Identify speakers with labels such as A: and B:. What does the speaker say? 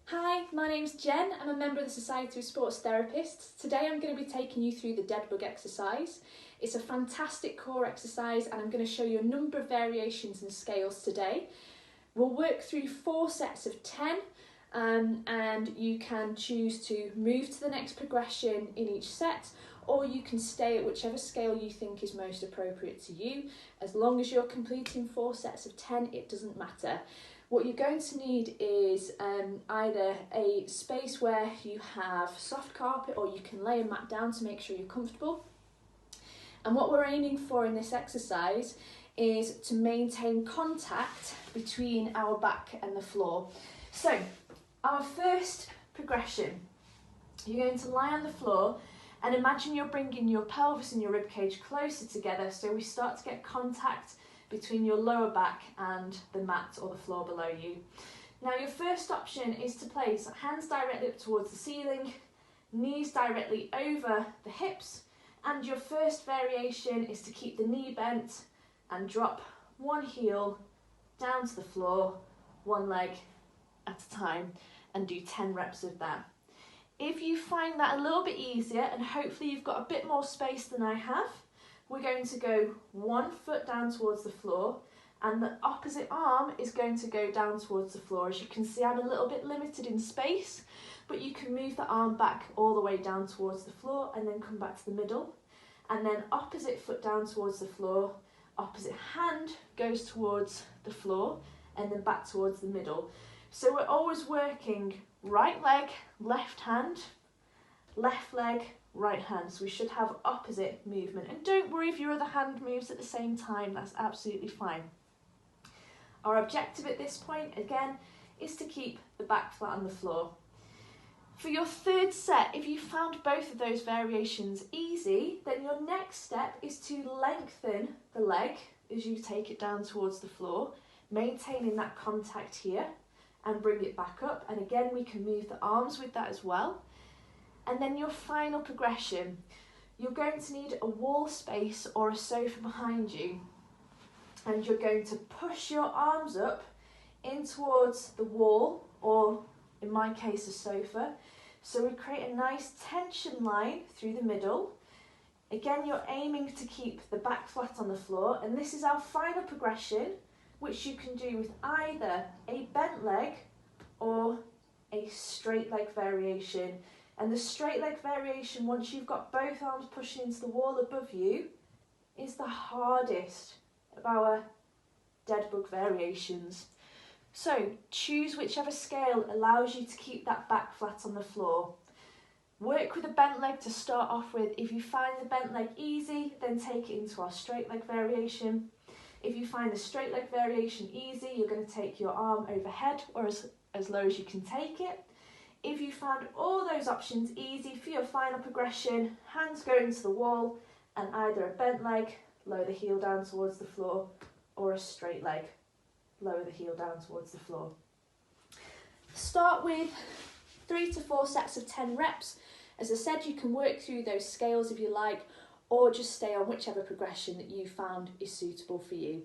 A: Hi, my name's Jen. I'm a member of the Society of Sports Therapists. Today I'm going to be taking you through the Deadbug Exercise. It's a fantastic core exercise and I'm going to show you a number of variations and scales today. We'll work through 4 sets of 10 and you can choose to move to the next progression in each set, or you can stay at whichever scale you think is most appropriate to you. As long as you're completing 4 sets of 10, it doesn't matter. What you're going to need is either a space where you have soft carpet, or you can lay a mat down to make sure you're comfortable. And what we're aiming for in this exercise is to maintain contact between our back and the floor. So our first progression, you're going to lie on the floor and imagine you're bringing your pelvis and your ribcage closer together, so we start to get contact between your lower back and the mat or the floor below you. Now your first option is to place hands directly up towards the ceiling, knees directly over the hips, and your first variation is to keep the knee bent and drop one heel down to the floor, one leg at a time, and do 10 reps of that. If you find that a little bit easier, and hopefully you've got a bit more space than I have, we're going to go 1 foot down towards the floor and the opposite arm is going to go down towards the floor. As you can see, I'm a little bit limited in space, but you can move the arm back all the way down towards the floor and then come back to the middle. And then opposite foot down towards the floor, opposite hand goes towards the floor and then back towards the middle. So we're always working right leg, left hand, left leg, right hand. So we should have opposite movement. And don't worry if your other hand moves at the same time, that's absolutely fine. Our objective at this point, again, is to keep the back flat on the floor. For your third set, if you found both of those variations easy, then your next step is to lengthen the leg as you take it down towards the floor, maintaining that contact here, and bring it back up. And again, we can move the arms with that as well. And then your final progression, you're going to need a wall space or a sofa behind you, and you're going to push your arms up in towards the wall, or in my case a sofa. So we create a nice tension line through the middle. Again, you're aiming to keep the back flat on the floor, and this is our final progression, which you can do with either a bent leg or a straight leg variation. And the straight leg variation, once you've got both arms pushing into the wall above you, is the hardest of our Deadbug variations. So choose whichever scale allows you to keep that back flat on the floor. Work with a bent leg to start off with. If you find the bent leg easy, then take it into our straight leg variation. If you find the straight leg variation easy, you're going to take your arm overhead or as low as you can take it. If you found all those options easy for your final progression, hands go into the wall and either a bent leg, lower the heel down towards the floor, or a straight leg, lower the heel down towards the floor. Start with 3 to 4 sets of 10 reps. As I said, you can work through those scales if you like, or just stay on whichever progression that you found is suitable for you.